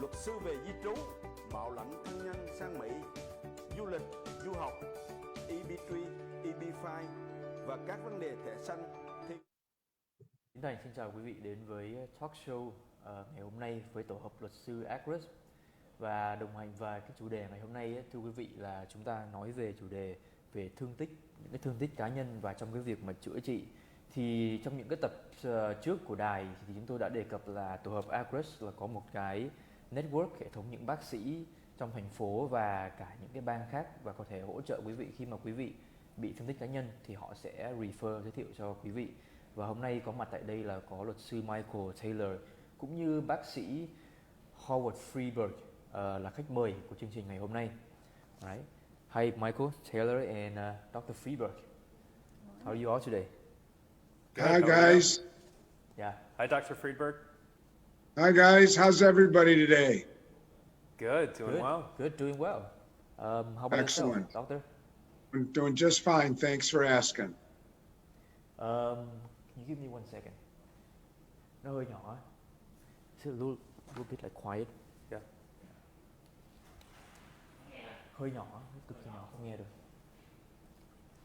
luật sư về di trú, bảo lãnh thân nhân sang Mỹ, du lịch, du học, EB3, EB5 và các vấn đề thẻ xanh. Thành xin chào quý vị đến với talk show ngày hôm nay với tổ hợp luật sư AGRUSS, và đồng hành và cái chủ đề ngày hôm nay thưa quý vị là chúng ta nói về chủ đề về thương tích, những cái thương tích cá nhân và trong cái việc mà chữa trị. Thì trong những cái tập trước của đài thì chúng tôi đã đề cập là tổ hợp AGRUSS là có một cái network, hệ thống những bác sĩ trong thành phố và cả những cái bang khác, và có thể hỗ trợ quý vị khi mà quý vị bị thương tích cá nhân thì họ sẽ refer, giới thiệu cho quý vị. Và hôm nay có mặt tại đây là có luật sư Michael Taylor cũng như bác sĩ Howard Freedberg là khách mời của chương trình ngày hôm nay. Right. Hi Michael Taylor and Dr. Freedberg. How are you all today? Good. Hi guys. Yeah. Hi Dr. Freedberg. Hi guys. How's everybody today? Good. Doing well. Good. Doing well. How about Excellent. yourself, Doctor? I'm doing just fine. Thanks for asking. Can you give me 1 second? Nó hơi nhỏ. It's a little bit like quiet. Yeah. Hơi nhỏ, cực kỳ nhỏ, không nghe được.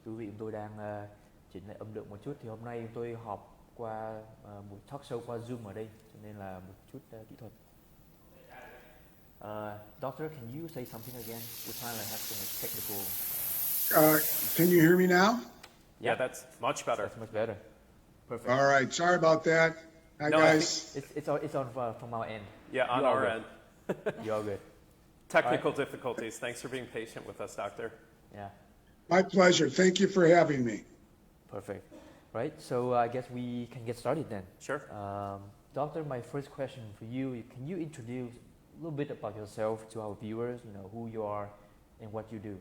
Quý vị, tôi đang chỉnh lại âm lượng một chút. Thì hôm nay tôi họp qua một talk show qua Zoom ở đây, cho nên là một chút kỹ thuật. Doctor, can you say something again? We're trying to have some technical. Can you hear me now? Yeah, that's much better. That's much better. Perfect. All right. Sorry about that. Hi guys. It's on from our end. Yeah, on our end. You're all good. Technical difficulties. Thanks for being patient with us, Doctor. Yeah. My pleasure. Thank you for having me. Perfect. Right. So I guess we can get started then. Sure. Doctor, my first question for you: can you introduce a little bit about yourself to our viewers? You know who you are and what you do.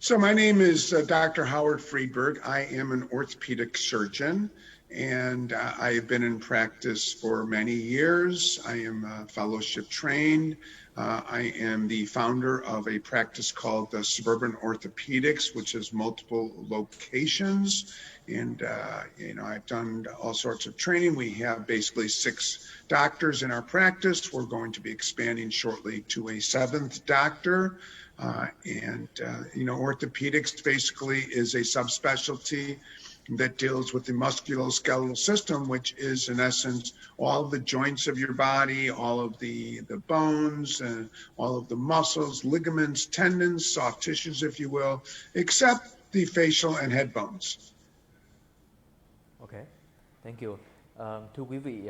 So my name is Dr. Howard Freedberg. I am an orthopedic surgeon, and I have been in practice for many years. I am fellowship trained. I am the founder of a practice called Suburban Orthopedics, which has multiple locations. And, I've done all sorts of training. We have basically 6 doctors in our practice. We're going to be expanding shortly to a 7th doctor. Orthopedics basically is a subspecialty that deals with the musculoskeletal system, which is in essence all of the joints of your body, all of the bones, and all of the muscles, ligaments, tendons, soft tissues, if you will, except the facial and head bones. Okay, thank you. Thưa quý vị,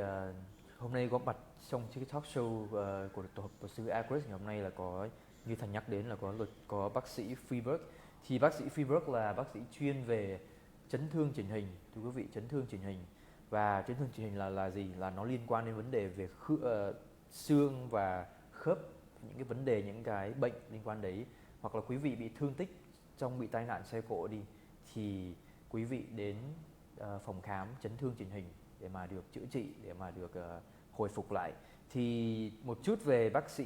hôm nay có mặt trong cái talk show của tổ hợp luật sư AGRUSS ngày hôm nay là có, như Thành nhắc đến, là có bác sĩ Freedberg. Thì bác sĩ Freedberg là bác sĩ chuyên về chấn thương chỉnh hình. Thưa quý vị, chấn thương chỉnh hình. Và chấn thương chỉnh hình là gì? Là nó liên quan đến vấn đề về xương và khớp, những cái vấn đề, những cái bệnh liên quan đấy. Hoặc là quý vị bị thương tích trong bị tai nạn xe cộ đi, thì quý vị đến phòng khám chấn thương chỉnh hình để mà được chữa trị, để mà được hồi phục lại. Thì một chút về bác sĩ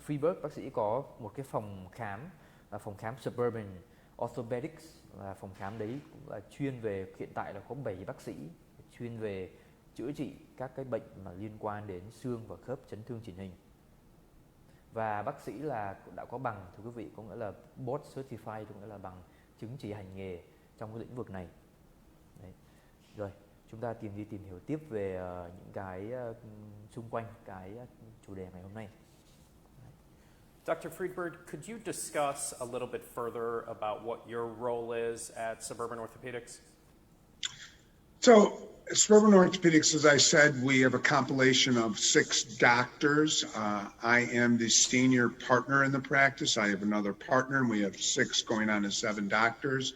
Freedberg, bác sĩ có một cái phòng khám là phòng khám Suburban Orthopedics, là phòng khám đấy cũng là chuyên về, hiện tại là có 7 bác sĩ chuyên về chữa trị các cái bệnh mà liên quan đến xương và khớp, chấn thương chỉnh hình. Và bác sĩ là đã có bằng, thưa quý vị, có nghĩa là board certified, có nghĩa là bằng chứng chỉ hành nghề trong cái lĩnh vực này. Đấy. Rồi, chúng ta tìm hiểu tiếp về những cái xung quanh cái chủ đề ngày hôm nay. Dr. Freedberg, could you discuss a little bit further about what your role is at Suburban Orthopedics? So, Suburban Orthopedics, as I said, we have a compilation of 6 doctors. I am the senior partner in the practice. I have another partner, and we have 6 going on to 7 doctors.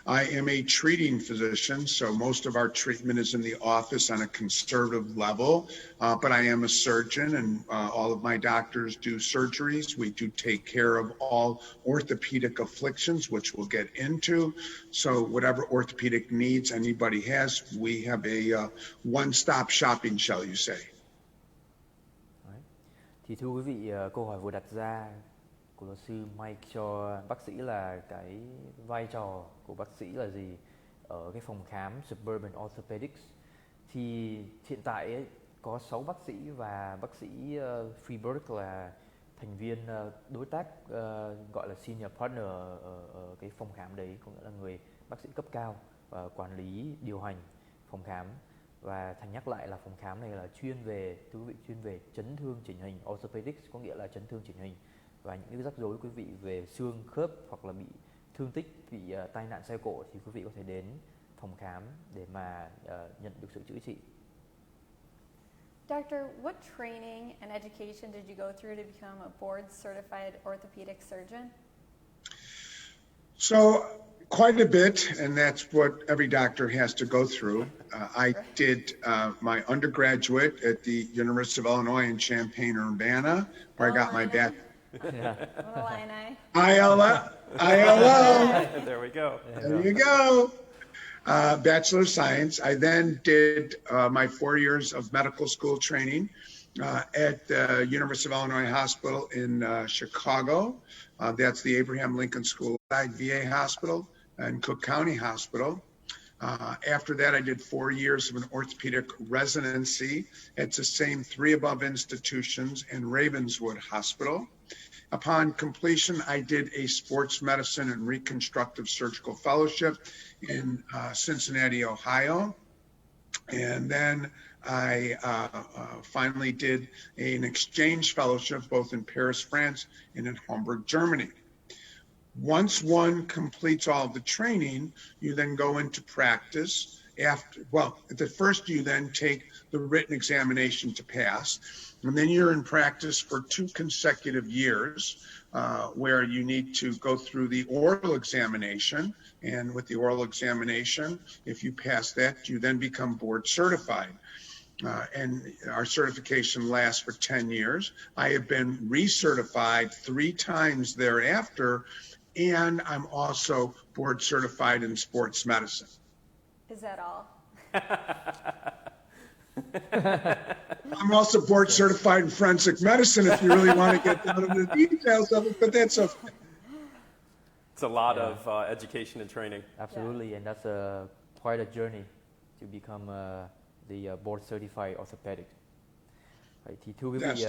I am a treating physician, so most of our treatment is in the office on a conservative level, but I am a surgeon, and all of my doctors do surgeries. We do take care of all orthopedic afflictions, which we'll get into. So whatever orthopedic needs anybody has, we have a one-stop shopping, shall you say. Đấy. Thì thưa quý vị, câu hỏi vừa đặt ra của luật sư Mike cho bác sĩ là cái vai trò của bác sĩ là gì ở cái phòng khám Suburban Orthopedics. Thì hiện tại ấy, có 6 bác sĩ và bác sĩ Freedberg là thành viên đối tác gọi là senior partner ở cái phòng khám đấy, có nghĩa là người bác sĩ cấp cao quản lý điều hành phòng khám. Và Thành nhắc lại là phòng khám này là chuyên về, thưa quý vị, chuyên về chấn thương chỉnh hình, orthopedics, có nghĩa là chấn thương chỉnh hình và những cái rắc rối quý vị về xương khớp hoặc là bị thương tích, bị tai nạn xe cộ thì quý vị có thể đến phòng khám để mà nhận được sự chữa trị. Doctor, what training and education did you go through to become a board-certified orthopedic surgeon? So quite a bit, and that's what every doctor has to go through. I did my undergraduate at the University of Illinois in Champaign-Urbana, where I got my ILL. There we go. There you go. Bachelor of Science. I then did my 4 years of medical school training at the University of Illinois Hospital in Chicago. That's the Abraham Lincoln School VA Hospital and Cook County Hospital. After that, I did 4 years of an orthopedic residency at the same 3 above institutions in Ravenswood Hospital. Upon completion, I did a sports medicine and reconstructive surgical fellowship in Cincinnati, Ohio. And then I finally did an exchange fellowship both in Paris, France, and in Hamburg, Germany. Once one completes all of the training, you then go into practice. At first you then take the written examination to pass, and then you're in practice for 2 consecutive years where you need to go through the oral examination. And with the oral examination, if you pass that, you then become board certified. And our certification lasts for 10 years. I have been recertified 3 times thereafter, and I'm also board certified in sports medicine. Is that all? I'm also board certified in forensic medicine if you really want to get down into the details of it, but that's okay. It's a lot of education and training. Absolutely, and that's quite a journey to become the board certified orthopedic. Vậy thì thưa quý vị,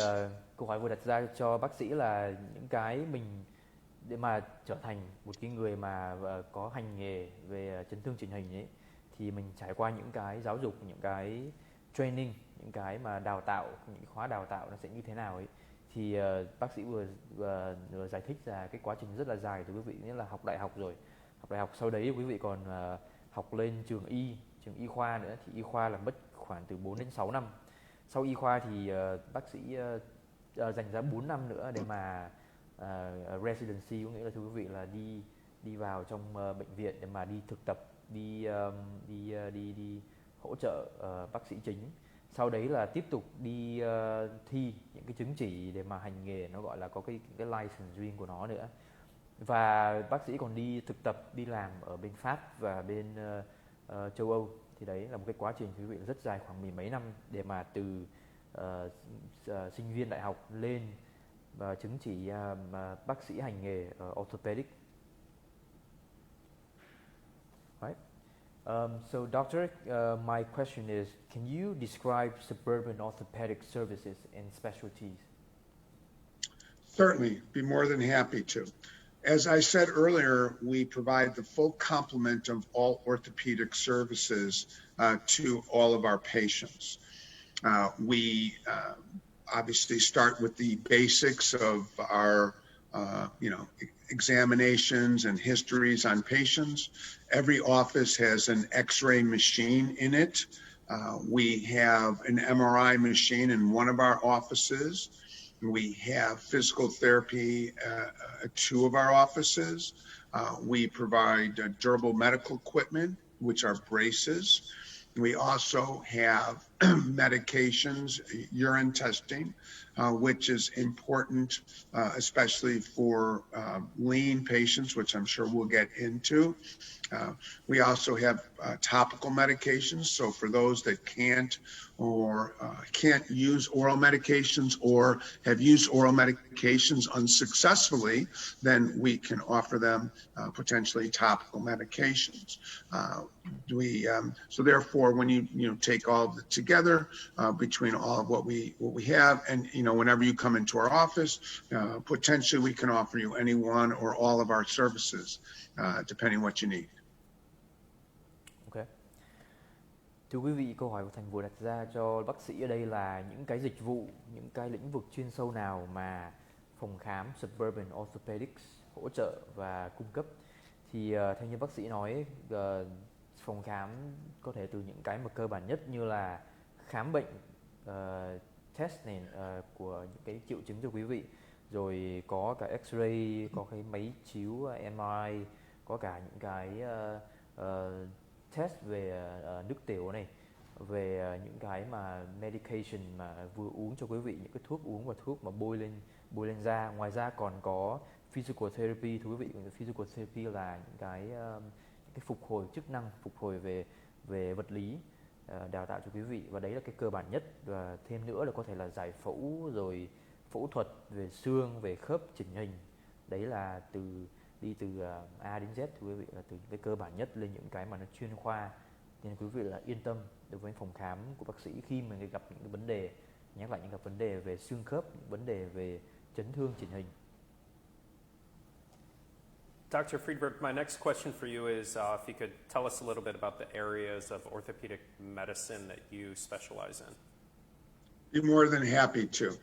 câu hỏi vừa đặt ra cho bác sĩ là những cái mình để mà trở thành một cái người mà có hành nghề về chấn thương chỉnh hình ấy, thì mình trải qua những cái giáo dục, những cái training, những cái mà đào tạo, những khóa đào tạo nó sẽ như thế nào ấy. Thì bác sĩ vừa giải thích là cái quá trình rất là dài, thưa quý vị, nghĩa là học đại học rồi. Học đại học sau đấy quý vị còn học lên trường y khoa nữa, thì y khoa là mất khoảng từ 4 đến 6 năm. Sau y khoa thì bác sĩ dành ra 4 năm nữa để mà residency, có nghĩa là thưa quý vị là đi vào trong bệnh viện để mà đi thực tập, đi hỗ trợ bác sĩ chính. Sau đấy là tiếp tục đi thi những cái chứng chỉ để mà hành nghề, nó gọi là có cái license riêng của nó nữa. Và bác sĩ còn đi thực tập, đi làm ở bên Pháp và bên châu Âu. Thì đấy là một cái quá trình quý vị rất dài, khoảng 10 mấy năm để mà từ sinh viên đại học lên và chứng chỉ bác sĩ hành nghề orthopedic. Right. So doctor, my question is, can you describe suburban orthopedic services and specialties? Certainly, be more than happy to. As I said earlier, we provide the full complement of all orthopedic services to all of our patients. We obviously start with the basics of our, examinations and histories on patients. Every office has an X-ray machine in it. We have an MRI machine in one of our offices. We have physical therapy at 2 of our offices. We provide durable medical equipment, which are braces. We also have medications, urine testing, which is important, especially for lean patients, which I'm sure we'll get into. We also have topical medications. So for those that can't use oral medications or have used oral medications unsuccessfully, then we can offer them potentially topical medications. So therefore, therefore, when you take all of it together between all of what we have, and whenever you come into our office, potentially we can offer you any one or all of our services, depending what you need. Ok. Thưa quý vị, câu hỏi của Thành vừa đặt ra cho bác sĩ ở đây là những cái dịch vụ, những cái lĩnh vực chuyên sâu nào mà phòng khám Suburban Orthopedics hỗ trợ và cung cấp. Thì theo như bác sĩ nói, phòng khám có thể từ những cái mà cơ bản nhất như là khám bệnh, test này của những cái triệu chứng cho quý vị, rồi có cả X-ray, có cái máy chiếu MRI, có cả những cái test về nước tiểu này, về những cái mà medication mà vừa uống cho quý vị, những cái thuốc uống và thuốc mà bôi lên da. Ngoài ra còn có physical therapy, thưa quý vị. Physical therapy là những cái phục hồi chức năng, phục hồi về vật lý, đào tạo cho quý vị, và đấy là cái cơ bản nhất. Và thêm nữa là có thể là giải phẫu, rồi phẫu thuật về xương, về khớp, chỉnh hình. Đấy là đi từ A đến Z, thưa quý vị, là từ những cái cơ bản nhất lên những cái mà nó chuyên khoa. Nên quý vị là yên tâm đối với phòng khám của bác sĩ khi mà gặp những cái vấn đề, nhắc lại những cái vấn đề về xương khớp, những vấn đề về chấn thương, chỉnh hình. Dr. Freedberg, my next question for you is if you could tell us a little bit about the areas of orthopedic medicine that you specialize in. Be more than happy to.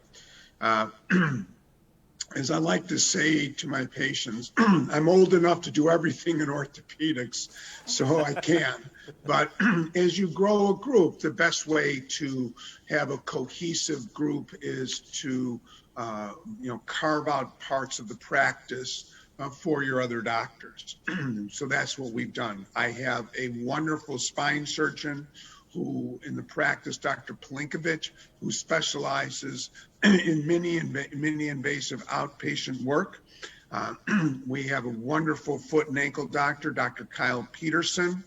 As I like to say to my patients, I'm old enough to do everything in orthopedics, so I can. But as you grow a group, the best way to have a cohesive group is to, carve out parts of the practice for your other doctors. So that's what we've done. I have a wonderful spine surgeon who, in the practice, Dr. Plinkovich, who specializes in mini invasive outpatient work. We have a wonderful foot and ankle doctor, Dr. Kyle Peterson.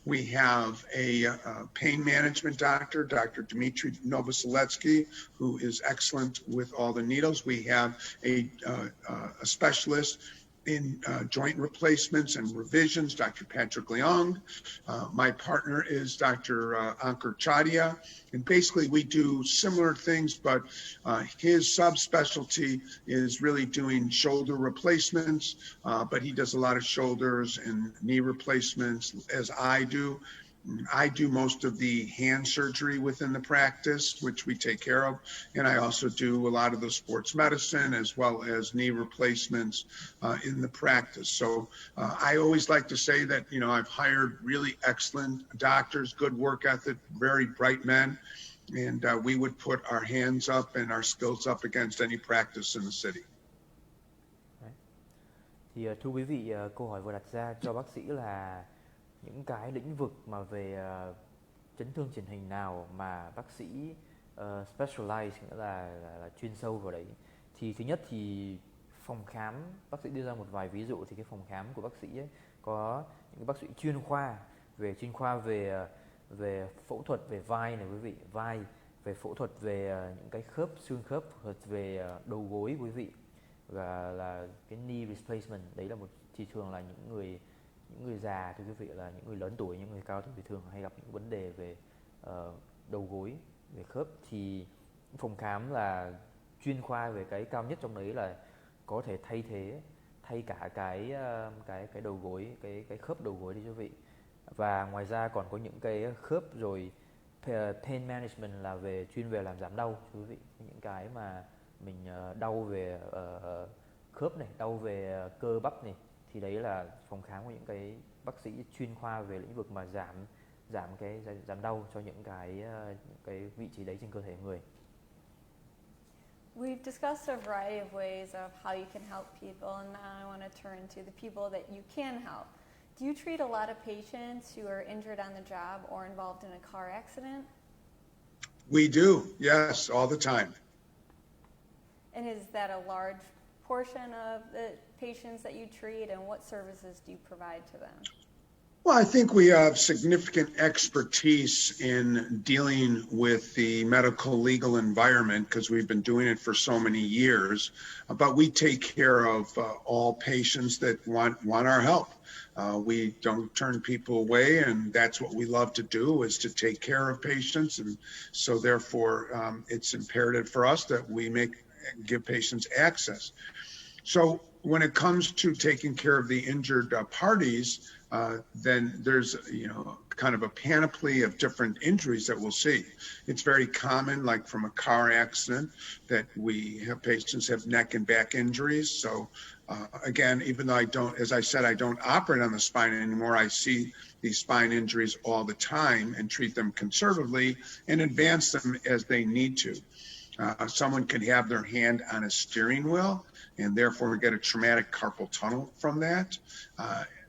We have a pain management doctor, Dr. Dmitry Novoseletsky, who is excellent with all the needles. We have a specialist in joint replacements and revisions, Dr. Patrick Leong. My partner is Dr. Ankur Chadia. And basically we do similar things, but his subspecialty is really doing shoulder replacements, but he does a lot of shoulders and knee replacements, as I do. I do most of the hand surgery within the practice, which we take care of. And I also do a lot of the sports medicine as well as knee replacements in the practice. So I always like to say that, I've hired really excellent doctors, good work ethic, very bright men. And we would put our hands up and our skills up against any practice in the city. Đấy. Thì thưa quý vị, câu hỏi vừa đặt ra cho bác sĩ là những cái lĩnh vực mà về chấn thương chỉnh hình nào mà bác sĩ specialize, nghĩa là chuyên sâu vào đấy. Thì thứ nhất thì phòng khám, bác sĩ đưa ra một vài ví dụ, thì cái phòng khám của bác sĩ ấy, có những bác sĩ chuyên khoa về phẫu thuật về vai này quý vị, về phẫu thuật về những cái khớp, xương khớp, phẫu thuật về đầu gối quý vị, và là cái knee replacement. Đấy là một thường là những người già, thưa quý vị, là những người lớn tuổi, những người cao tuổi thường hay gặp những vấn đề về đầu gối, về khớp. Thì phòng khám là chuyên khoa về cái cao nhất trong đấy là có thể thay cả cái đầu gối, cái khớp đầu gối đi quý vị. Và ngoài ra còn có những cái khớp, rồi pain management là chuyên về làm giảm đau, quý vị. Những cái mà mình đau về khớp này, đau về cơ bắp này, thì đấy là phòng khám của những cái bác sĩ chuyên khoa về lĩnh vực mà giảm đau cho những cái vị trí đấy trên cơ thể người. We've discussed a variety of ways of how you can help people, and now I want to turn to the people that you can help. Do you treat a lot of patients who are injured on the job or involved in a car accident? We do, yes, all the time. And is that a large portion of the patients that you treat, and what services do you provide to them? Well, I think we have significant expertise in dealing with the medical legal environment because we've been doing it for so many years. But we take care of all patients that want our help. We don't turn people away, and that's what we love to do, is to take care of patients. And so therefore, it's imperative for us that we give patients access. So when it comes to taking care of the injured parties, then there's, kind of a panoply of different injuries that we'll see. It's very common, like from a car accident, that we have patients have neck and back injuries. So again, even though I don't operate on the spine anymore, I see these spine injuries all the time and treat them conservatively and advance them as they need to. Someone can have their hand on a steering wheel and therefore get a traumatic carpal tunnel from that.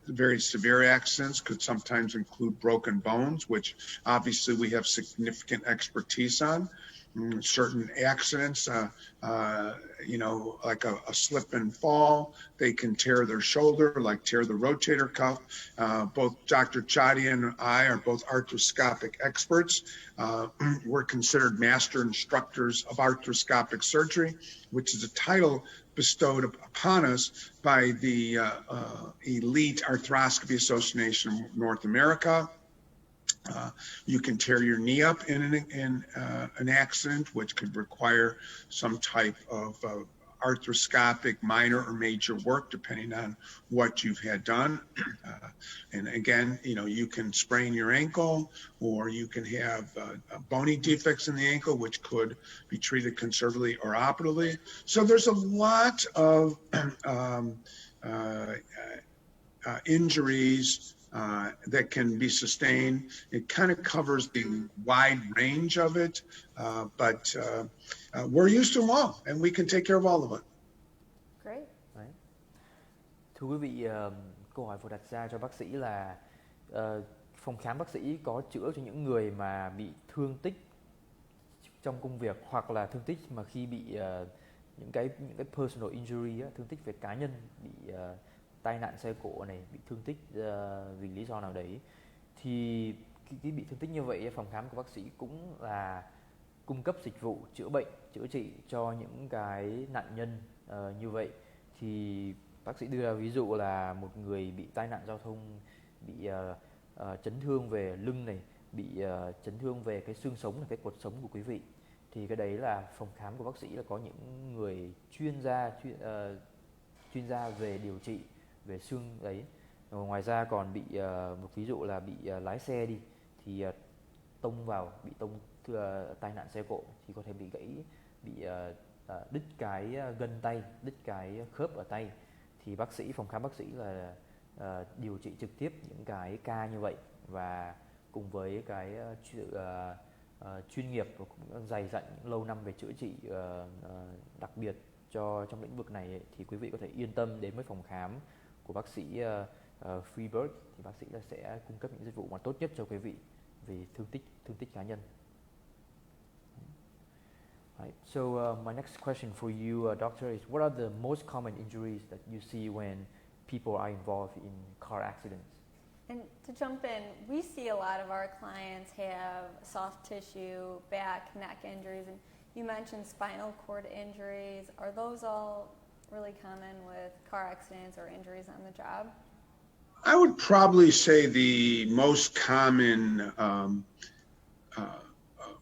Very severe accidents could sometimes include broken bones, which obviously we have significant expertise on. Certain accidents, like a slip and fall, they can tear their shoulder, like tear the rotator cuff. Both Dr. Chadi and I are both arthroscopic experts. We're considered master instructors of arthroscopic surgery, which is a title bestowed upon us by the Elite Arthroscopy Association of North America. You can tear your knee up in an accident, which could require some type of arthroscopic minor or major work, depending on what you've had done. And again, you can sprain your ankle, or you can have bony defects in the ankle, which could be treated conservatively or operatively. So there's a lot of injuries that can be sustained. It kind of covers the wide range of it, but we're used to them all, and we can take care of all of it. Great. Đấy. Thưa quý vị, câu hỏi vừa đặt ra cho bác sĩ là phòng khám bác sĩ có chữa cho những người mà bị thương tích trong công việc, hoặc là thương tích mà khi bị những cái personal injury, thương tích về cá nhân, bị tai nạn xe cộ này, bị thương tích vì lý do nào đấy, thì khi bị thương tích như vậy, phòng khám của bác sĩ cũng là cung cấp dịch vụ chữa bệnh, chữa trị cho những cái nạn nhân như vậy. Thì bác sĩ đưa ra ví dụ là một người bị tai nạn giao thông, bị chấn thương về lưng này, bị chấn thương về cái xương sống, là cái cột sống của quý vị. Thì cái đấy là phòng khám của bác sĩ là có những người chuyên gia về điều trị về xương đấy. Ngoài ra còn bị một ví dụ là bị lái xe đi, thì bị tông tai nạn xe cộ thì có thể bị gãy, bị đứt cái gân tay, đứt cái khớp ở tay. Thì phòng khám bác sĩ là điều trị trực tiếp những cái ca như vậy, và cùng với cái sự chuyên nghiệp và cũng dày dặn lâu năm về chữa trị đặc biệt trong lĩnh vực này ấy, thì quý vị có thể yên tâm đến với phòng khám của bác sĩ Freedberg. Thì bác sĩ sẽ cung cấp những dịch vụ mà tốt nhất cho quý vị về thương tích cá nhân. Right. So my next question for you, doctor, is what are the most common injuries that you see when people are involved in car accidents? And to jump in, we see a lot of our clients have soft tissue, back, neck injuries, and you mentioned spinal cord injuries. Are those all really common with car accidents or injuries on the job? I would probably say the most common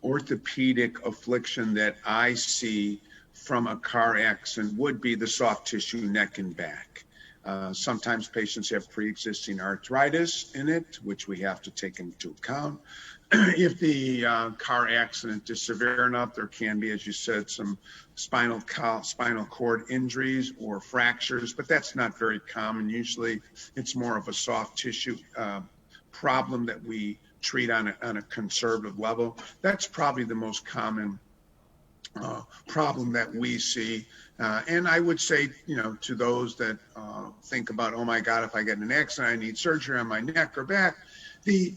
orthopedic affliction that I see from a car accident would be the soft tissue neck and back. Sometimes patients have pre-existing arthritis in it, which we have to take into account. If the car accident is severe enough, there can be, as you said, some spinal cord injuries or fractures, but that's not very common. Usually it's more of a soft tissue problem that we treat on a conservative level. That's probably the most common problem that we see. And I would say, to those that think about, oh my God, if I get in an accident, I need surgery on my neck or back. The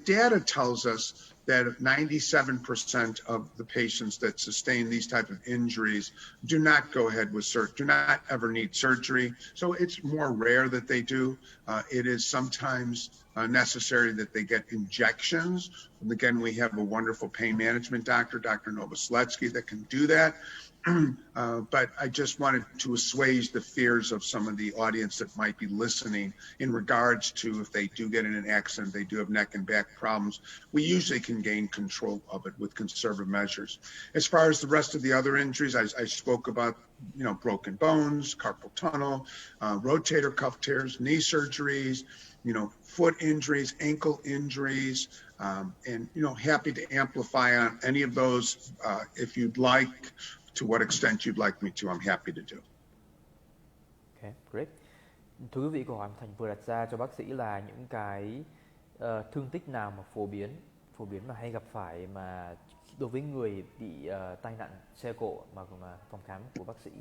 data tells us that 97% of the patients that sustain these type of injuries do not go ahead with do not ever need surgery. So it's more rare that they do. It is sometimes necessary that they get injections. And again, we have a wonderful pain management doctor, Dr. Novosletsky, that can do that. But I just wanted to assuage the fears of some of the audience that might be listening in regards to if they do get in an accident, they do have neck and back problems. We usually can gain control of it with conservative measures. As far as the rest of the other injuries, I spoke about, broken bones, carpal tunnel, rotator cuff tears, knee surgeries, foot injuries, ankle injuries, and, happy to amplify on any of those if you'd like. To what extent you'd like me to, I'm happy to do. Okay, great. Thưa quý vị, câu hỏi Thành vừa đặt ra cho bác sĩ là những cái thương tích nào mà phổ biến mà hay gặp phải mà đối với người bị tai nạn xe cộ mà phòng khám của bác sĩ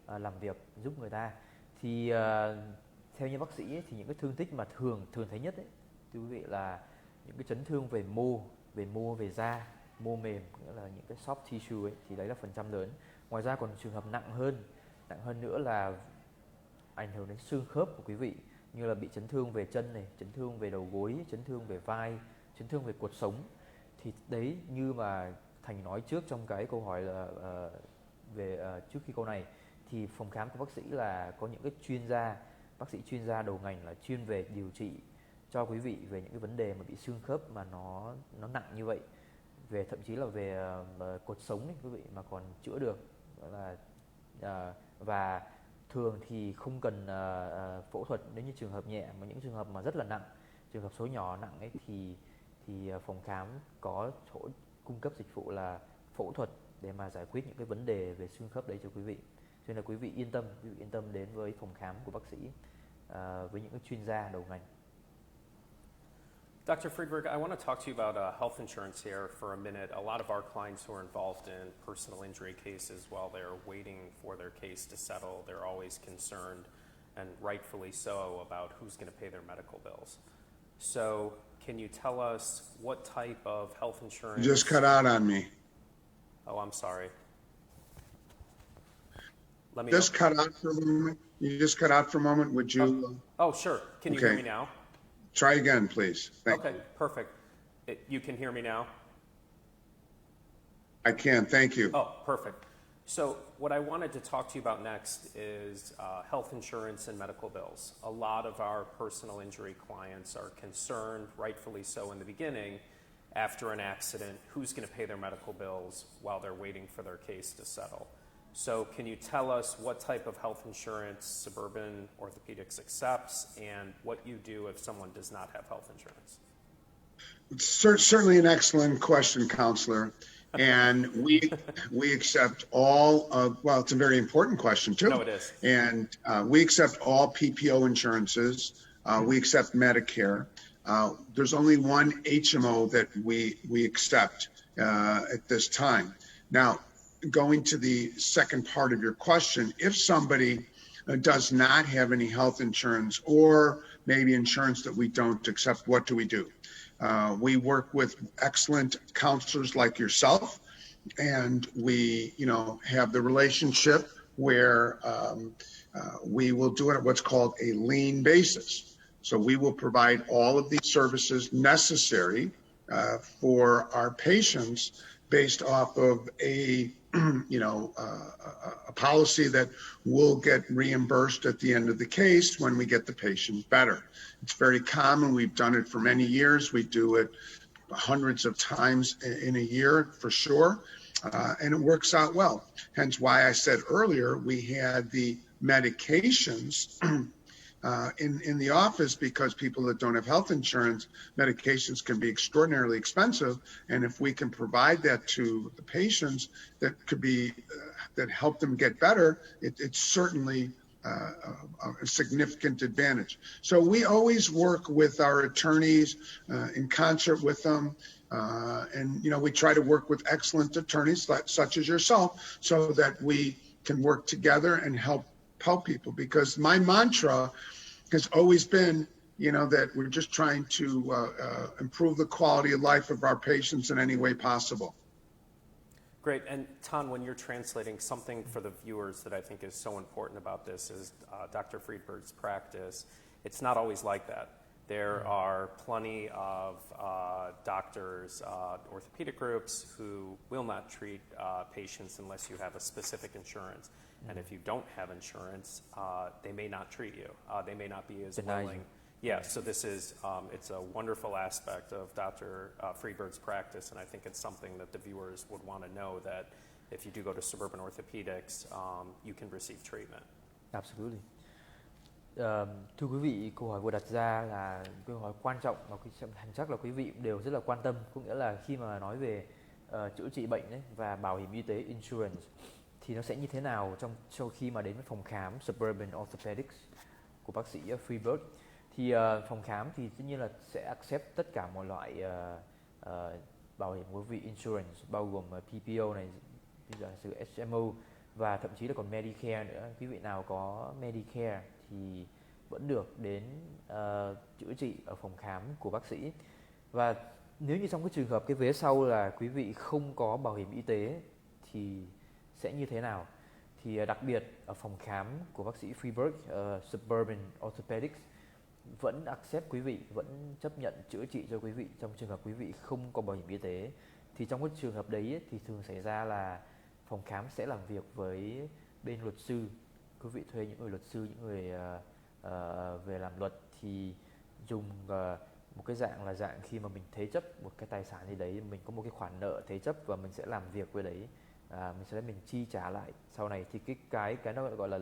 làm việc giúp người ta. Thì theo như bác sĩ ấy, thì những cái thương tích mà thường thấy nhất ấy, thưa quý vị, là những cái chấn thương về mô, về da, mô mềm, nghĩa là những cái soft tissue ấy, thì đấy là phần trăm lớn. Ngoài ra còn trường hợp nặng hơn nữa là ảnh hưởng đến xương khớp của quý vị, như là bị chấn thương về chân này, chấn thương về đầu gối, chấn thương về vai, chấn thương về cột sống. Thì đấy, như mà Thành nói trước trong cái câu hỏi là trước khi câu này, thì phòng khám của bác sĩ là có những cái bác sĩ chuyên gia đầu ngành là chuyên về điều trị cho quý vị về những cái vấn đề mà bị xương khớp mà nó nặng như vậy, thậm chí là về cột sống ấy, quý vị, mà còn chữa được. Đó là và thường thì không cần phẫu thuật nếu như trường hợp nhẹ, mà những trường hợp mà rất là nặng, trường hợp số nhỏ nặng ấy, thì phòng khám có cung cấp dịch vụ là phẫu thuật để mà giải quyết những cái vấn đề về xương khớp đấy cho quý vị. Cho nên là quý vị yên tâm đến với phòng khám của bác sĩ với những cái chuyên gia đầu ngành. Dr. Freedberg, I want to talk to you about health insurance here for a minute. A lot of our clients who are involved in personal injury cases, while they're waiting for their case to settle, they're always concerned, and rightfully so, about who's going to pay their medical bills. So can you tell us what type of health insurance... You just cut out on me. Oh, I'm sorry. Let me cut out for a moment. You just cut out for a moment. Would you... Oh, sure. Can you hear me now? Try again, please. Thank you. Perfect. You can hear me now? I can. Thank you. Oh, perfect. So what I wanted to talk to you about next is health insurance and medical bills. A lot of our personal injury clients are concerned, rightfully so in the beginning, after an accident, who's going to pay their medical bills while they're waiting for their case to settle. So can you tell us what type of health insurance Suburban Orthopedics accepts and what you do if someone does not have health insurance? It's certainly an excellent question, Counselor. And we accept all of, well, it's a very important question too. No, it is. And we accept all PPO insurances. We accept Medicare. There's only one HMO that we accept at this time. Now, going to the second part of your question, if somebody does not have any health insurance or maybe insurance that we don't accept, what do? We work with excellent counselors like yourself, and we, have the relationship where we will do it at what's called a lean basis. So we will provide all of these services necessary for our patients based off of a policy that will get reimbursed at the end of the case when we get the patient better. It's very common. We've done it for many years. We do it hundreds of times in a year for sure, and it works out well. Hence why I said earlier we had the medications in the office, because people that don't have health insurance, medications can be extraordinarily expensive. And if we can provide that to the patients, that could be, that help them get better, it's certainly a significant advantage. So we always work with our attorneys in concert with them. And, we try to work with excellent attorneys such as yourself so that we can work together and help people, because my mantra has always been, that we're just trying to improve the quality of life of our patients in any way possible. Great. And Tan, when you're translating, something for the viewers that I think is so important about this is Dr. Freedberg's practice. It's not always like that. There are plenty of doctors, orthopedic groups who will not treat patients unless you have a specific insurance. And if you don't have insurance, they may not treat you. They may not be as willing. Yeah, so this is, it's a wonderful aspect of Dr. Freedberg's practice, and I think it's something that the viewers would want to know, that if you do go to Suburban Orthopedics, you can receive treatment. Absolutely. Thưa quý vị, câu hỏi vừa đặt ra là câu hỏi quan trọng và chắc là quý vị đều rất là quan tâm. Có nghĩa là khi mà nói về chữa trị bệnh ấy, và bảo hiểm y tế insurance thì nó sẽ như thế nào sau khi mà đến với phòng khám Suburban Orthopedics của bác sĩ Freedberg. Thì phòng khám thì tất nhiên là sẽ accept tất cả mọi loại bảo hiểm của quý vị insurance, bao gồm PPO này, bây giờ sự HMO và thậm chí là còn Medicare nữa. Quý vị nào có Medicare thì vẫn được đến chữa trị ở phòng khám của bác sĩ. Và nếu như trong cái trường hợp cái vế sau là quý vị không có bảo hiểm y tế thì sẽ như thế nào? Thì đặc biệt ở phòng khám của bác sĩ Freedberg, Suburban Orthopedics vẫn accept quý vị, vẫn chấp nhận chữa trị cho quý vị trong trường hợp quý vị không có bảo hiểm y tế. Thì trong cái trường hợp đấy thì thường xảy ra là phòng khám sẽ làm việc với bên luật sư. Quý vị thuê những người luật sư, những người về làm luật thì dùng một cái dạng là dạng khi mà mình thế chấp một cái tài sản gì đấy, mình có một cái khoản nợ thế chấp và mình sẽ làm việc với đấy, mình chi trả lại sau này. Thì cái nó gọi là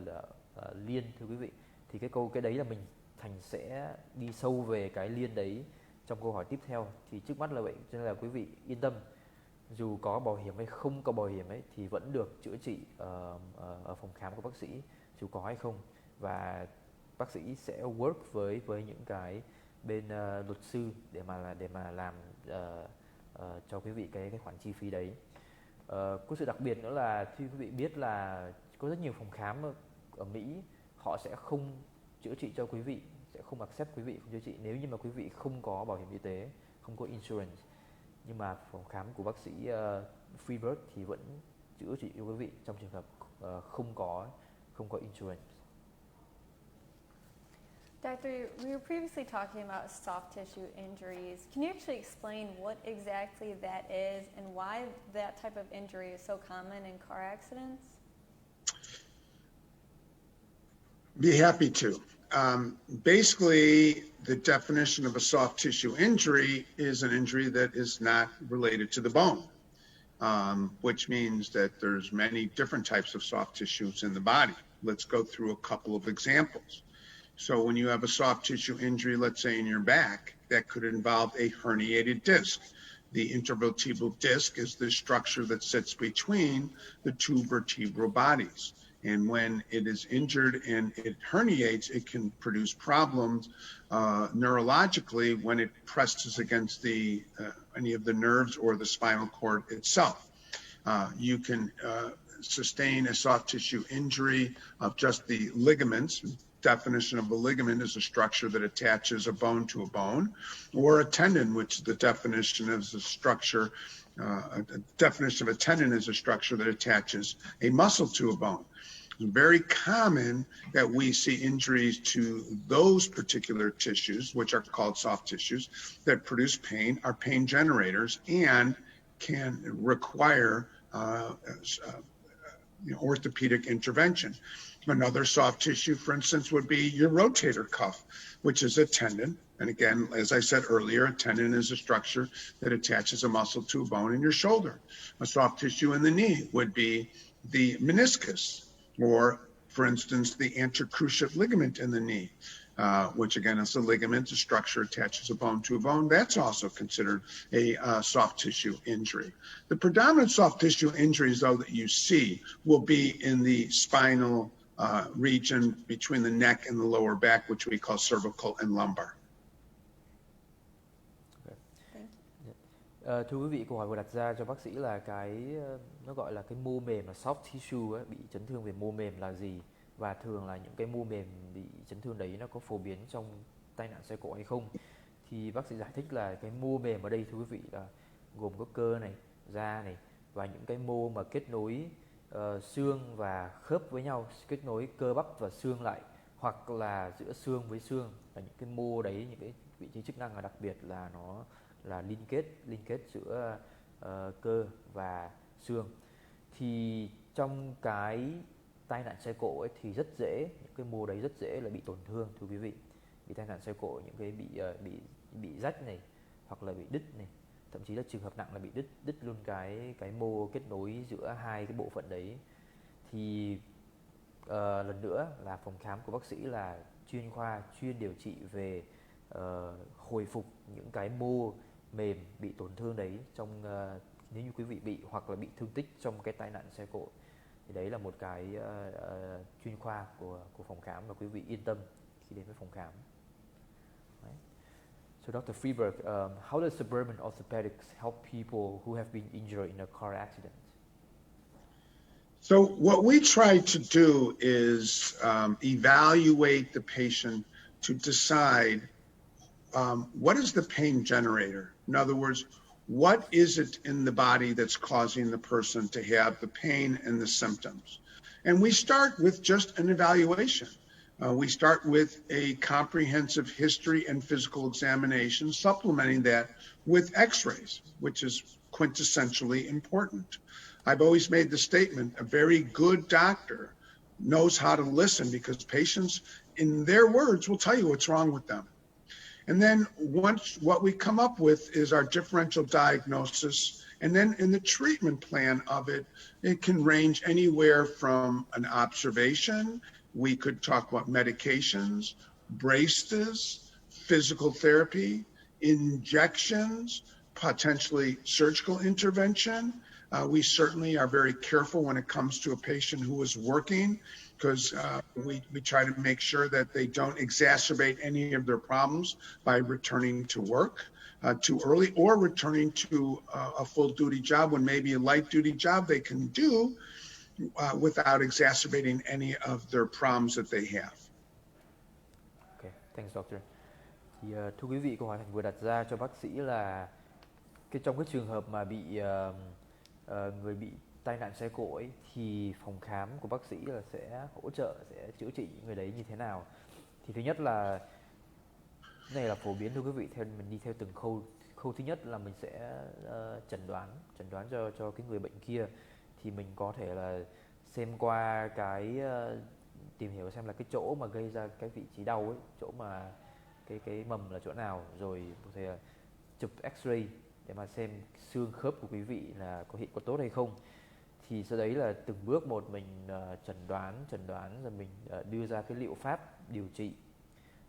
liên, thưa quý vị. Thì cái đấy là mình Thành sẽ đi sâu về cái liên đấy trong câu hỏi tiếp theo. Thì trước mắt là vậy, cho nên là quý vị yên tâm, dù có bảo hiểm hay không có bảo hiểm ấy thì vẫn được chữa trị ở phòng khám của bác sĩ, dù có hay không. Và bác sĩ sẽ work với những cái bên luật sư để mà làm cho quý vị cái khoản chi phí đấy. Có sự đặc biệt nữa là khi quý vị biết là có rất nhiều phòng khám ở Mỹ họ sẽ không chữa trị cho quý vị, sẽ không accept quý vị không chữa trị nếu như mà quý vị không có bảo hiểm y tế, không có insurance. Nhưng mà phòng khám của bác sĩ Freedberg thì vẫn chữa trị cho quý vị trong trường hợp không có insurance. Doctor, we were previously talking about soft tissue injuries. Can you actually explain what exactly that is and why that type of injury is so common in car accidents? Be happy to. Basically, the definition of a soft tissue injury is an injury that is not related to the bone, which means that there's many different types of soft tissues in the body. Let's go through a couple of examples. So when you have a soft tissue injury, let's say in your back, that could involve a herniated disc. The intervertebral disc is the structure that sits between the two vertebral bodies. And when it is injured and it herniates, it can produce problems neurologically when it presses against any of the nerves or the spinal cord itself. You can sustain a soft tissue injury of just the ligaments. Definition of a ligament is a structure that attaches a bone to a bone, or a tendon, which the definition is a structure. A definition of a tendon is a structure that attaches a muscle to a bone. It's very common that we see injuries to those particular tissues, which are called soft tissues, that produce pain, are pain generators, and can require orthopedic intervention. Another soft tissue, for instance, would be your rotator cuff, which is a tendon. And again, as I said earlier, a tendon is a structure that attaches a muscle to a bone in your shoulder. A soft tissue in the knee would be the meniscus, or, for instance, the antercruciate ligament in the knee, which again is a ligament, a structure attaches a bone to a bone. That's also considered a soft tissue injury. The predominant soft tissue injuries, though, that you see will be in the spinal region between the neck and the lower back, which we call cervical and lumbar. Thưa quý vị, câu hỏi vừa đặt ra cho bác sĩ là nó gọi là cái mô mềm là soft tissue ấy, bị chấn thương về mô mềm là gì, và thường là những cái mô mềm bị chấn thương đấy nó có phổ biến trong tai nạn xe cộ hay không. Thì bác sĩ giải thích là cái mô mềm ở đây, thưa quý vị, là gồm có cơ này, da này và những cái mô mà kết nối xương và khớp với nhau, kết nối cơ bắp và xương lại, hoặc là giữa xương với xương, là những cái mô đấy, những cái vị trí chức năng, là đặc biệt là nó là liên kết giữa cơ và xương. Thì trong cái tai nạn xe cộ ấy thì rất dễ, những cái mô đấy rất dễ là bị tổn thương, thưa quý vị. Bị tai nạn xe cộ, những cái bị rách này, hoặc là bị đứt này, thậm chí là trường hợp nặng là bị đứt luôn cái mô kết nối giữa hai cái bộ phận đấy. Thì lần nữa là phòng khám của bác sĩ là chuyên khoa chuyên điều trị về hồi phục những cái mô mềm bị tổn thương đấy trong nếu như quý vị bị hoặc là bị thương tích trong cái tai nạn xe cộ. Thì đấy là một cái chuyên khoa của phòng khám, và quý vị yên tâm khi đến với phòng khám. Đấy. So Dr. Freedberg, how does suburban orthopedics help people who have been injured in a car accident? So what we try to do is evaluate the patient to decide what is the pain generator. In other words, what is it in the body that's causing the person to have the pain and the symptoms? And we start with just an evaluation. We start with a comprehensive history and physical examination, supplementing that with x-rays, which is quintessentially important. I've always made the statement, a very good doctor knows how to listen, because patients, in their words, will tell you what's wrong with them. And then once what we come up with is our differential diagnosis. And then in the treatment plan of it, it can range anywhere from an observation. We could talk about medications, braces, physical therapy, injections, potentially surgical intervention. We certainly are very careful when it comes to a patient who is working, because we try to make sure that they don't exacerbate any of their problems by returning to work too early, or returning to a full duty job when maybe a light duty job they can do without exacerbating any of their problems that they have. Okay, thanks doctor. Thì thưa quý vị, câu hỏi Thành vừa đặt ra cho bác sĩ là trong cái trường hợp mà bị người bị tai nạn xe cộ ấy, thì phòng khám của bác sĩ là sẽ hỗ trợ, sẽ chữa trị những người đấy như thế nào. Thì thứ nhất là cái này là phổ biến thưa quý vị, theo mình đi theo từng khâu. Khâu thứ nhất là mình sẽ chẩn đoán cho cái người bệnh kia. Thì mình có thể là xem qua cái tìm hiểu xem là cái chỗ mà gây ra cái vị trí đau ấy, chỗ mà cái mầm là chỗ nào, rồi có thể là chụp x-ray để mà xem xương khớp của quý vị là có tốt hay không. Thì sau đấy là từng bước một mình chẩn đoán rồi mình đưa ra cái liệu pháp điều trị.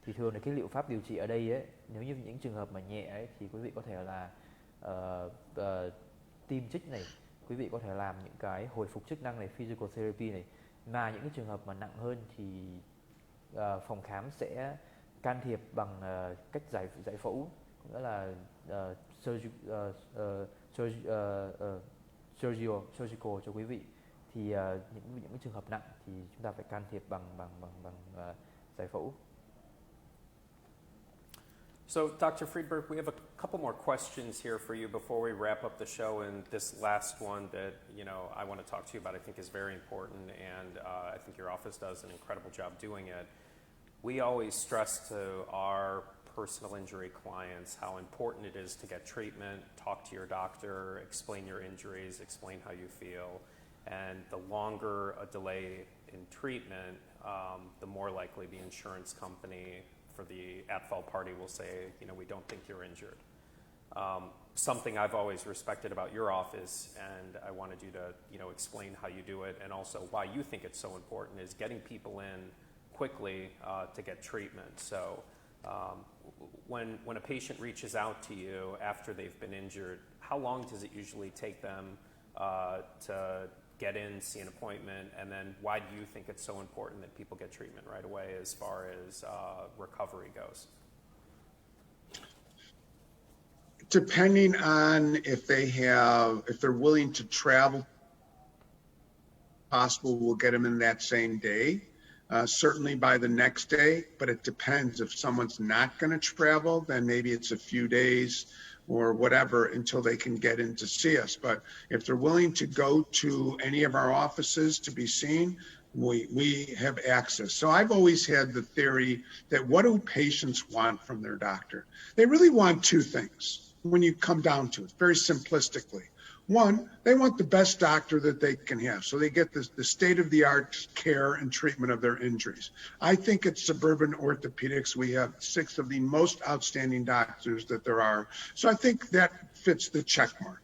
Thì thường là cái liệu pháp điều trị ở đây ấy, nếu như những trường hợp mà nhẹ ấy, thì quý vị có thể là tiêm trích này, quý vị có thể làm những cái hồi phục chức năng này, physical therapy này. Mà những cái trường hợp mà nặng hơn thì phòng khám sẽ can thiệp bằng cách giải phẫu, nghĩa là surgical cho quý vị. Thì những cái trường hợp nặng thì chúng ta phải can thiệp bằng giải phẫu. So, Dr. Freedberg, we have a couple more questions here for you before we wrap up the show, and this last one that I want to talk to you about I think is very important, and I think your office does an incredible job doing it. We always stress to our personal injury clients how important it is to get treatment, talk to your doctor, explain your injuries, explain how you feel, and the longer a delay in treatment, the more likely the insurance company for the at-fault party will say, we don't think you're injured. Something I've always respected about your office, and I wanted you to, explain how you do it, and also why you think it's so important, is getting people in quickly to get treatment. So when a patient reaches out to you after they've been injured, how long does it usually take them to get in, see an appointment, and then why do you think it's so important that people get treatment right away as far as recovery goes? Depending on if they're willing to travel, possible we'll get them in that same day, certainly by the next day, but it depends. If someone's not going to travel, then maybe it's a few days or whatever until they can get in to see us. But if they're willing to go to any of our offices to be seen, we have access. So I've always had the theory that what do patients want from their doctor? They really want two things when you come down to it, very simplistically. One, they want the best doctor that they can have, so they get the state-of-the-art care and treatment of their injuries. I think at Suburban Orthopedics, we have 6 of the most outstanding doctors that there are, so I think that fits the check mark.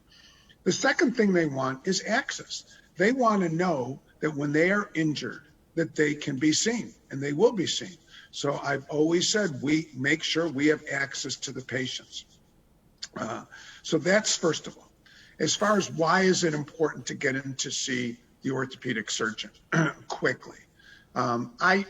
The second thing they want is access. They want to know that when they are injured, that they can be seen, and they will be seen. So I've always said we make sure we have access to the patients. So that's first of all. As far as why is it important to get in to see the orthopedic surgeon quickly? I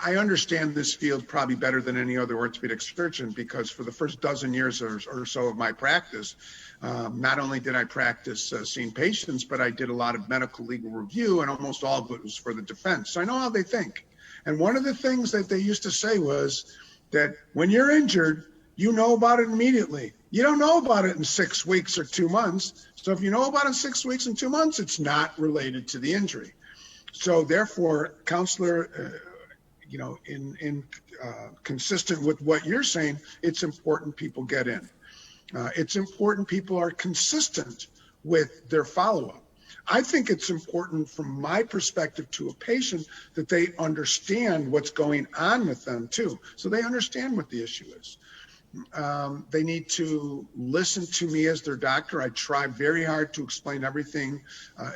understand this field probably better than any other orthopedic surgeon because for the first dozen years or so of my practice, not only did I practice seeing patients, but I did a lot of medical legal review, and almost all of it was for the defense. So I know how they think. And one of the things that they used to say was that when you're injured, you know about it immediately. You don't know about it in 6 weeks or 2 months. So if you know about it in 6 weeks and 2 months, it's not related to the injury. So therefore, counselor, consistent with what you're saying, it's important people get in. It's important people are consistent with their follow-up. I think it's important from my perspective to a patient that they understand what's going on with them too. So they understand what the issue is. They need to listen to me as their doctor. I try very hard to explain everything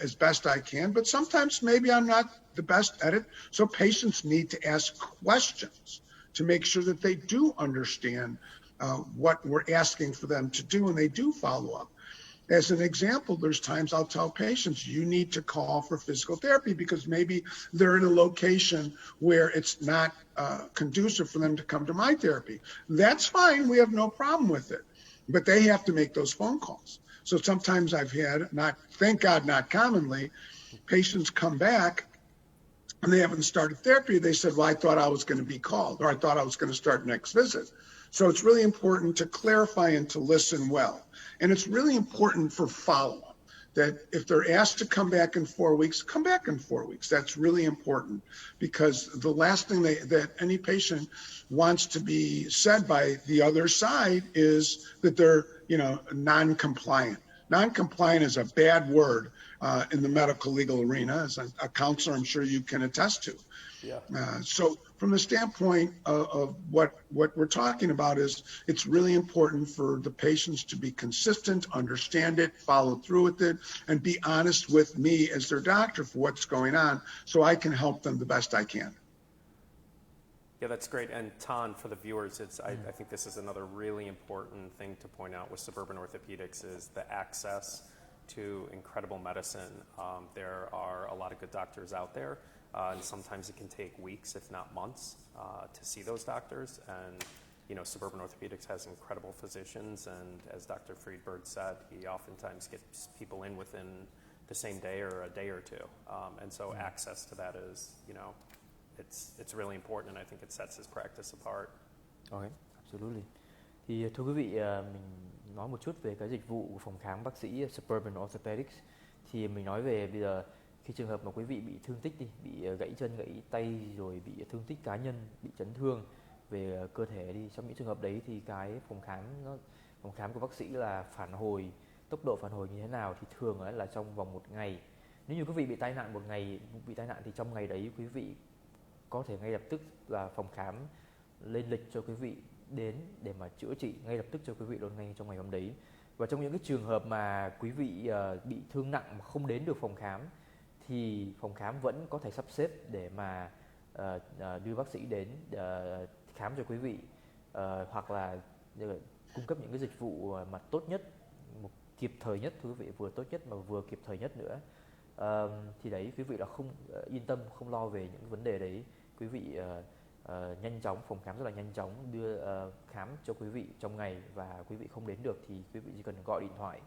as best I can, but sometimes maybe I'm not the best at it. So patients need to ask questions to make sure that they do understand what we're asking for them to do, and they do follow up. As an example, there's times I'll tell patients, you need to call for physical therapy because maybe they're in a location where it's not conducive for them to come to my therapy. That's fine. We have no problem with it. But they have to make those phone calls. So sometimes I've had, thank God, not commonly, patients come back and they haven't started therapy. They said, well, I thought I was going to be called, or I thought I was going to start next visit. So it's really important to clarify and to listen well. And it's really important for follow-up that if they're asked to come back in 4 weeks, come back in 4 weeks. That's really important because the last thing that any patient wants to be said by the other side is that they're, non-compliant. Non-compliant is a bad word in the medical legal arena. As a counselor, I'm sure you can attest to. Yeah. So from the standpoint of what we're talking about is it's really important for the patients to be consistent, understand it, follow through with it, and be honest with me as their doctor for what's going on so I can help them the best I can. Yeah, that's great. And Tan, for the viewers, I think this is another really important thing to point out with Suburban Orthopedics is the access to incredible medicine. There are a lot of good doctors out there. And sometimes it can take weeks, if not months, to see those doctors. And, Suburban Orthopedics has incredible physicians. And as Dr. Freedberg said, he oftentimes gets people in within the same day or a day or two. And so access to that is, it's really important. And I think it sets his practice apart. Okay, absolutely. Thì thưa quý vị, mình nói một chút về cái dịch vụ của phòng khám bác sĩ Suburban Orthopedics. Thì mình nói về bây giờ khi trường hợp mà quý vị bị thương tích đi, bị gãy chân, gãy tay, rồi bị thương tích cá nhân, bị chấn thương về cơ thể đi, trong những trường hợp đấy thì cái phòng khám của bác sĩ là phản hồi, tốc độ phản hồi như thế nào thì thường là trong vòng 1 ngày. Nếu như quý vị bị tai nạn 1 ngày, bị tai nạn thì trong ngày đấy quý vị có thể ngay lập tức là phòng khám lên lịch cho quý vị đến để mà chữa trị ngay lập tức cho quý vị luôn ngay trong ngày hôm đấy. Và trong những cái trường hợp mà quý vị bị thương nặng mà không đến được phòng khám thì phòng khám vẫn có thể sắp xếp để mà đưa bác sĩ đến khám cho quý vị, hoặc là cung cấp những cái dịch vụ mà tốt nhất, kịp thời nhất thưa quý vị, vừa tốt nhất mà vừa kịp thời nhất nữa. Thì đấy, quý vị là không yên tâm, không lo về những vấn đề đấy. Quý vị nhanh chóng, phòng khám rất là nhanh chóng đưa khám cho quý vị trong ngày, và quý vị không đến được thì quý vị chỉ cần gọi điện thoại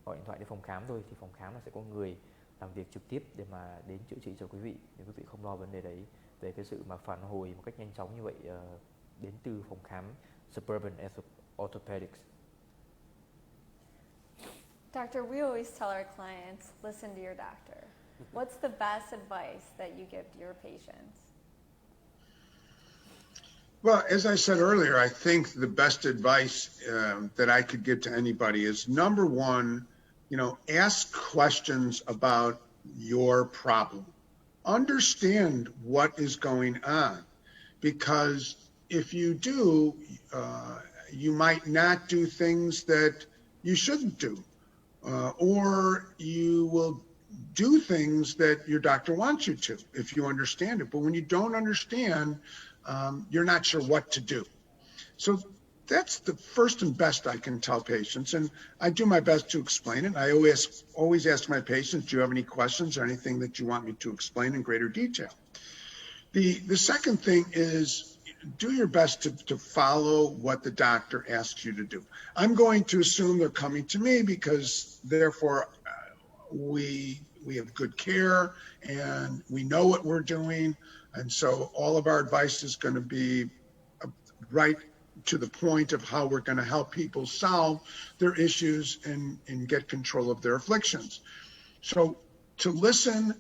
đến phòng khám thôi, thì phòng khám là sẽ có người làm việc trực tiếp để mà đến chữa trị cho quý vị, để quý vị không lo vấn đề đấy, về cái sự mà phản hồi một cách nhanh chóng như vậy đến từ phòng khám Suburban Orthopedics. Doctor, we always tell our clients, listen to your doctor. What's the best advice that you give to your patients? Well, as I said earlier, I think the best advice that I could give to anybody is, number one, ask questions about your problem. Understand what is going on, because if you do, you might not do things that you shouldn't do, or you will do things that your doctor wants you to if you understand it. But when you don't understand, you're not sure what to do. So that's the first and best I can tell patients, and I do my best to explain it. I always ask my patients, do you have any questions or anything that you want me to explain in greater detail? The second thing is, do your best to follow what the doctor asks you to do. I'm going to assume they're coming to me because therefore we have good care and we know what we're doing. And so all of our advice is going to be right to the point of how we're going to help people solve their issues and get control of their afflictions. So to listen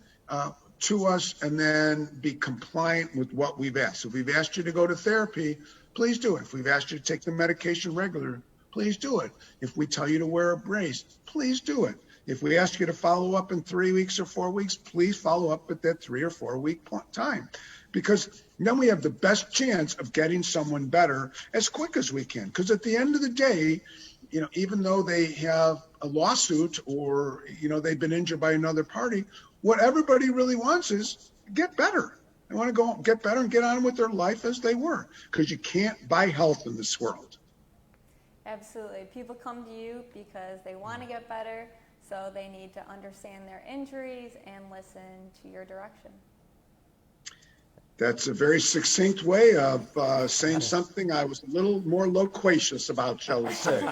to us and then be compliant with what we've asked. If we've asked you to go to therapy, please do it. If we've asked you to take the medication regularly, please do it. If we tell you to wear a brace, please do it. If we ask you to follow up in 3 weeks or 4 weeks, please follow up at that 3 or 4 week time, because then we have the best chance of getting someone better as quick as we can. Because at the end of the day, even though they have a lawsuit or, they've been injured by another party, what everybody really wants is get better. They want to go get better and get on with their life as they were, because you can't buy health in this world. Absolutely. People come to you because they want to get better, so they need to understand their injuries and listen to your direction. That's a very succinct way of saying something I was a little more loquacious about, shall we say.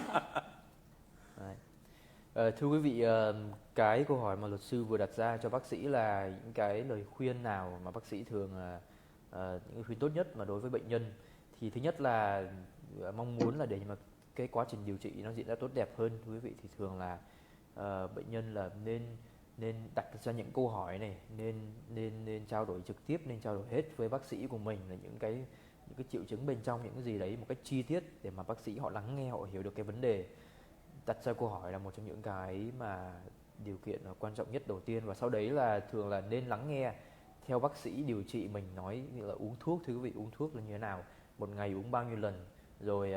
Thưa quý vị, cái câu hỏi mà luật sư vừa đặt ra cho bác sĩ là những cái lời khuyên nào mà bác sĩ thường những lời khuyên tốt nhất mà đối với bệnh nhân. Thì thứ nhất là mong muốn là để mà cái quá trình điều trị nó diễn ra tốt đẹp hơn, thưa quý vị, thì thường là bệnh nhân là nên đặt ra những câu hỏi này, nên trao đổi trực tiếp, nên trao đổi hết với bác sĩ của mình là những cái triệu chứng bên trong, những cái gì đấy một cách chi tiết để mà bác sĩ họ lắng nghe, họ hiểu được cái vấn đề. Đặt ra câu hỏi là một trong những cái mà điều kiện quan trọng nhất đầu tiên, và sau đấy là thường là nên lắng nghe theo bác sĩ điều trị mình nói, như là uống thuốc, thưa quý vị, uống thuốc là như thế nào, một ngày uống bao nhiêu lần, rồi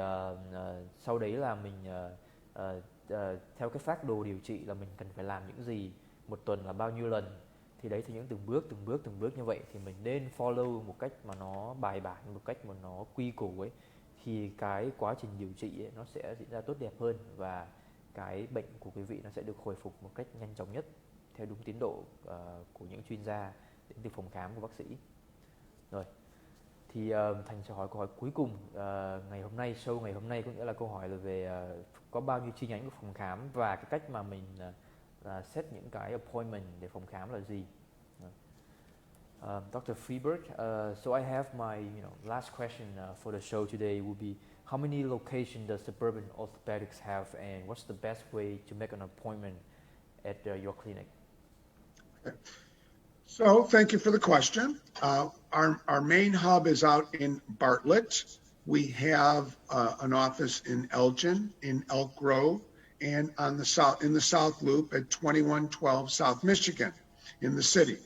sau đấy là mình theo cái phác đồ điều trị là mình cần phải làm những gì, một tuần là bao nhiêu lần. Thì đấy thì những từng bước như vậy thì mình nên follow một cách mà nó bài bản, một cách mà nó quy củ ấy, thì cái quá trình điều trị ấy, nó sẽ diễn ra tốt đẹp hơn và cái bệnh của quý vị nó sẽ được hồi phục một cách nhanh chóng nhất theo đúng tiến độ của những chuyên gia đến từ phòng khám của bác sĩ. Rồi thì Thành sẽ hỏi câu hỏi cuối cùng ngày hôm nay, show ngày hôm nay, có nghĩa là câu hỏi là về có bao nhiêu chi nhánh của phòng khám và cái cách mà mình set những cái appointment để phòng khám là gì. Dr. Freedberg, so I have my last question for the show today will be, how many locations does Suburban Orthopedics have, and what's the best way to make an appointment at your clinic? Okay. So thank you for the question. Our main hub is out in Bartlett. We have an office in Elgin, in Elk Grove, and in the South Loop at 2112 South Michigan in the city.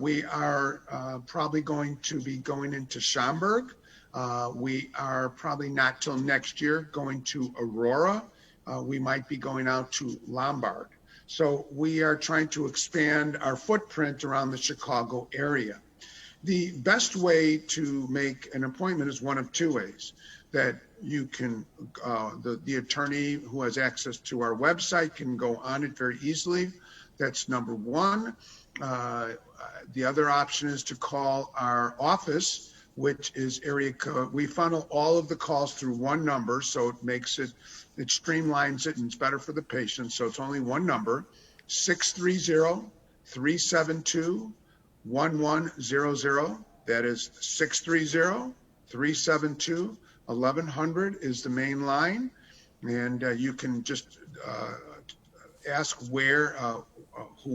We are probably going to be going into Schaumburg. We are probably not till next year going to Aurora. We might be going out to Lombard. So we are trying to expand our footprint around the Chicago area. The best way to make an appointment is one of two ways. That you can, the attorney who has access to our website can go on it very easily. That's number one. The other option is to call our office, which is area code. We funnel all of the calls through one number, so it makes it streamlines it, and it's better for the patient. So it's only one number, 630-372-1100. That is 630-372-1100 is the main line. And you can just ask where,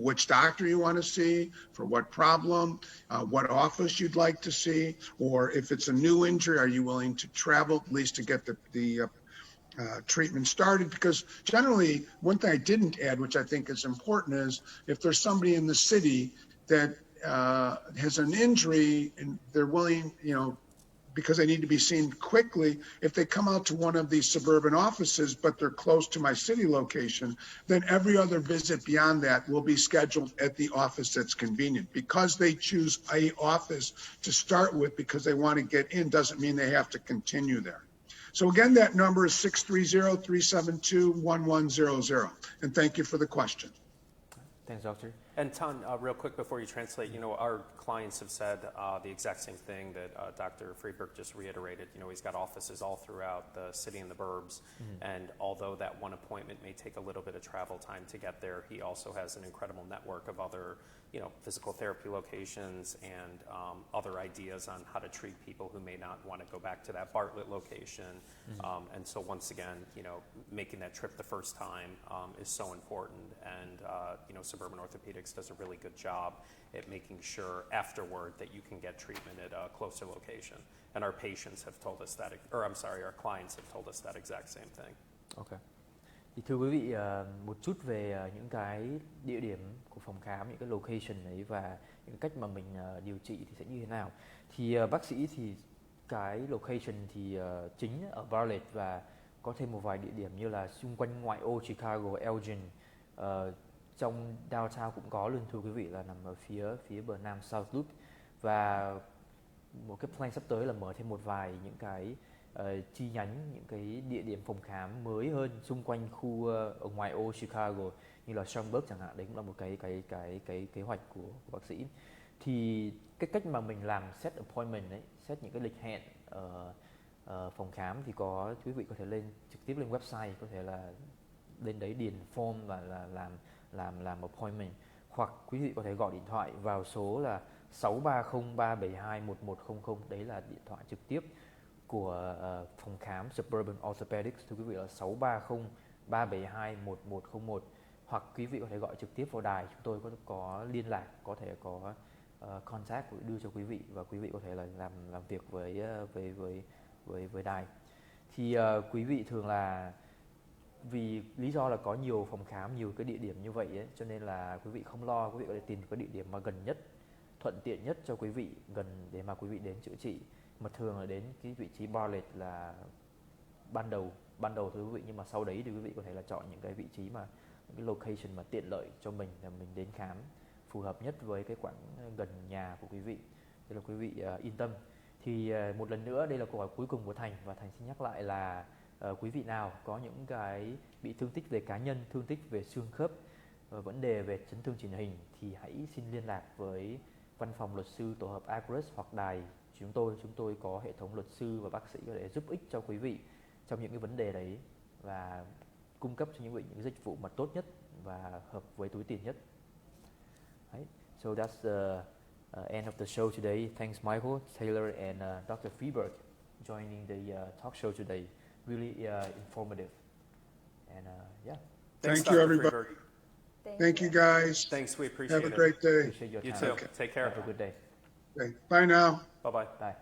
which doctor you want to see, for what problem, what office you'd like to see, or if it's a new injury, are you willing to travel at least to get the treatment started? Because generally, one thing I didn't add, which I think is important, is if there's somebody in the city that has an injury and they're willing, because they need to be seen quickly, if they come out to one of these suburban offices, but they're close to my city location, then every other visit beyond that will be scheduled at the office that's convenient. Because they choose a office to start with because they want to get in doesn't mean they have to continue there. So again, that number is 630-372-1100. And thank you for the question. Thanks, doctor. And Tan, real quick before you translate, our clients have said the exact same thing that Dr. Freedberg just reiterated. He's got offices all throughout the city and the burbs, and although that one appointment may take a little bit of travel time to get there, he also has an incredible network of other, physical therapy locations and other ideas on how to treat people who may not want to go back to that Bartlett location. And so once again, making that trip the first time is so important, and Suburban Orthopedics does a really good job at making sure afterward that you can get treatment at a closer location. And our patients have told us that, our clients have told us that exact same thing. Ok. Thì thưa quý vị, một chút về những cái địa điểm của phòng khám, những cái location ấy và những cách mà mình điều trị thì sẽ như thế nào. Thì bác sĩ thì cái location thì chính ở Bartlett và có thêm một vài địa điểm như là xung quanh ngoại ô Chicago, Elgin, trong downtown cũng có luôn thưa quý vị, là nằm ở phía bờ nam South Loop. Và một cái plan sắp tới là mở thêm một vài những cái chi nhánh, những cái địa điểm phòng khám mới hơn xung quanh khu ở ngoại ô Chicago như là Schaumburg chẳng hạn. Đấy cũng là một cái kế hoạch của bác sĩ. Thì cái cách mà mình làm set appointment đấy, set những cái lịch hẹn ở phòng khám thì quý vị có thể lên trực tiếp lên website, có thể là lên đấy điền form và là làm appointment, hoặc quý vị có thể gọi điện thoại vào số là 630-372-1100. Đấy là điện thoại trực tiếp của phòng khám Suburban Orthopedics, thưa quý vị, là 630-372-1101. Hoặc quý vị có thể gọi trực tiếp vào đài, chúng tôi có liên lạc, có thể có contact đưa cho quý vị, và quý vị có thể là làm việc với đài. Thì quý vị thường là vì lý do là có nhiều phòng khám, nhiều cái địa điểm như vậy ấy, cho nên là quý vị không lo, quý vị có thể tìm cái địa điểm mà gần nhất, thuận tiện nhất cho quý vị, gần để mà quý vị đến chữa trị. Mà thường là đến cái vị trí Bartlett là ban đầu thưa quý vị, nhưng mà sau đấy thì quý vị có thể là chọn những cái vị trí mà những cái location mà tiện lợi cho mình, là mình đến khám phù hợp nhất với cái quãng gần nhà của quý vị, để là quý vị yên tâm. Thì một lần nữa, đây là câu hỏi cuối cùng của Thành, và Thành xin nhắc lại là quý vị nào có những cái bị thương tích về cá nhân, thương tích về xương khớp, vấn đề về chấn thương chỉnh hình thì hãy xin liên lạc với văn phòng luật sư tổ hợp AGRUSS hoặc đài chúng tôi có hệ thống luật sư và bác sĩ có thể giúp ích cho quý vị trong những cái vấn đề đấy, và cung cấp cho những vị những dịch vụ mà tốt nhất và hợp với túi tiền nhất. Right. So that's the end of the show today. Thanks Michael, Taylor and Dr. Freedberg joining the talk show today. Really informative. And yeah. Thanks, Thank you, everybody. Freedberg. Thank you, guys. Thanks, we appreciate it. Have a great day. Appreciate your You time. too. Okay. Take care. Have a good day. Okay. Bye now. Bye-bye. Bye.